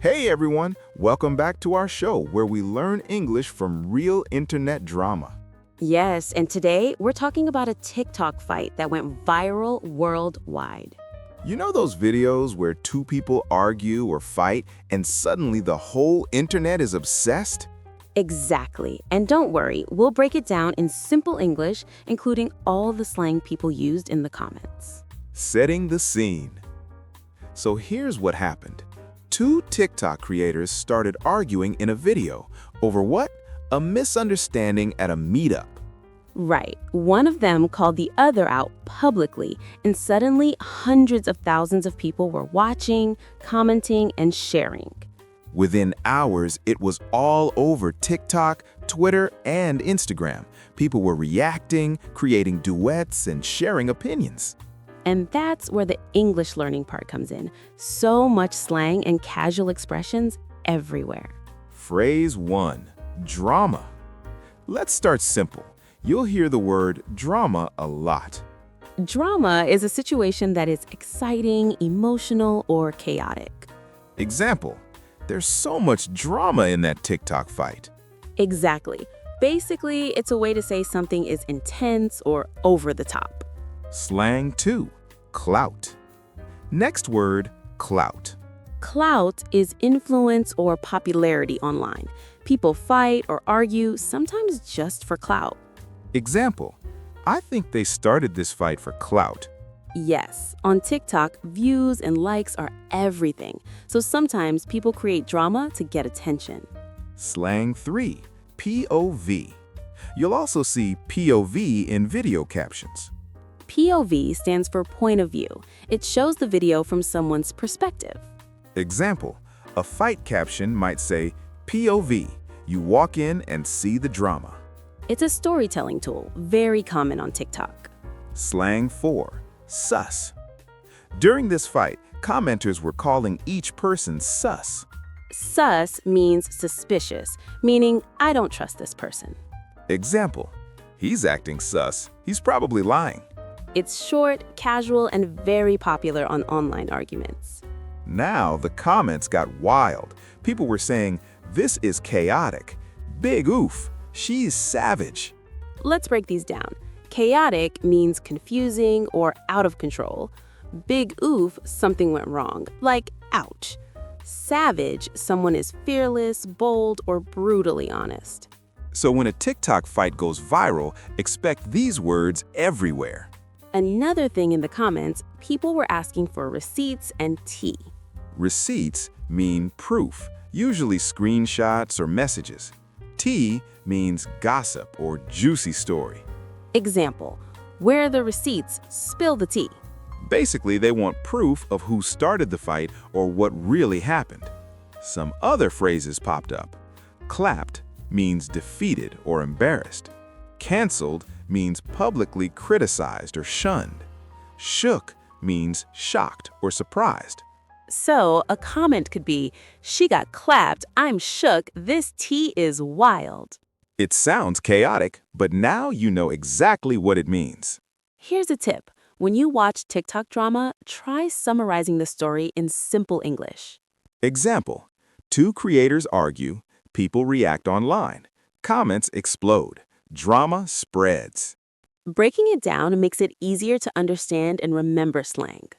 Hey everyone, welcome back to our show where we learn English from real internet drama. Yes, and today we're talking about a TikTok fight that went viral worldwide. You know those videos where two people argue or fight and suddenly the whole internet is obsessed? Exactly. And don't worry, we'll break it down in simple English, including all the slang people used in the comments. Setting the scene. So here's what happened. Two TikTok creators started arguing in a video over what? A misunderstanding at a meetup. Right. One of them called the other out publicly, and suddenly hundreds of thousands of people were watching, commenting, and sharing. Within hours, it was all over TikTok, Twitter, and Instagram. People were reacting, creating duets, and sharing opinions. And that's where the English learning part comes in. So much slang and casual expressions everywhere. Phrase 1. Drama. Let's start simple. You'll hear the word drama a lot. Drama is a situation that is exciting, emotional, or chaotic. Example, there's so much drama in that TikTok fight. Exactly. Basically, it's a way to say something is intense or over the top. Slang 2. Clout. Next word, clout. Clout is influence or popularity online. People fight or argue, sometimes just for clout. Example, I think they started this fight for clout. Yes, on TikTok, views and likes are everything. So sometimes people create drama to get attention. Slang 3. POV. You'll also see POV in video captions. POV stands for point of view. It shows the video from someone's perspective. Example, a fight caption might say, POV, you walk in and see the drama. It's a storytelling tool, very common on TikTok. Slang 4. Sus. During this fight, commenters were calling each person sus. Sus means suspicious, meaning I don't trust this person. Example, he's acting sus. He's probably lying. It's short, casual, and very popular on online arguments. Now the comments got wild. People were saying, this is chaotic. Big oof, she's savage. Let's break these down. Chaotic means confusing or out of control. Big oof, something went wrong, like ouch. Savage, someone is fearless, bold, or brutally honest. So when a TikTok fight goes viral, expect these words everywhere. Another thing in the comments, people were asking for receipts and tea. Receipts mean proof, usually screenshots or messages. Tea means gossip or juicy story. Example, where are the receipts? Spill the tea. Basically, they want proof of who started the fight or what really happened. Some other phrases popped up. Clapped means defeated or embarrassed. Canceled means publicly criticized or shunned. Shook means shocked or surprised. So a comment could be, she got clapped, I'm shook, this tea is wild. It sounds chaotic, but now you know exactly what it means. Here's a tip. When you watch TikTok drama, try summarizing the story in simple English. Example, two creators argue, people react online, comments explode, drama spreads. Breaking it down makes it easier to understand and remember slang.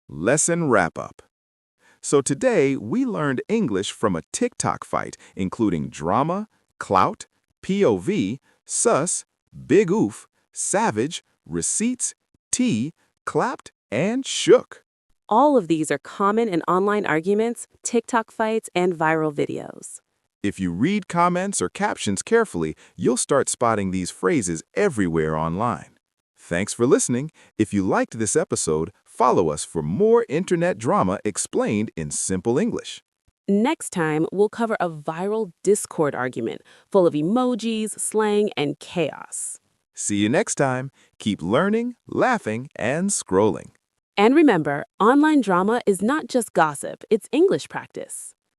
Lesson wrap-up. So today, we learned English from a TikTok fight, including drama, clout, POV, sus, big oof, savage, receipts, tea, clapped, and shook. All of these are common in online arguments, TikTok fights, and viral videos. If you read comments or captions carefully, you'll start spotting these phrases everywhere online. Thanks for listening. If you liked this episode, follow us for more internet drama explained in simple English. Next time, we'll cover a viral Discord argument full of emojis, slang, and chaos. See you next time. Keep learning, laughing, and scrolling. And remember, online drama is not just gossip, it's English practice.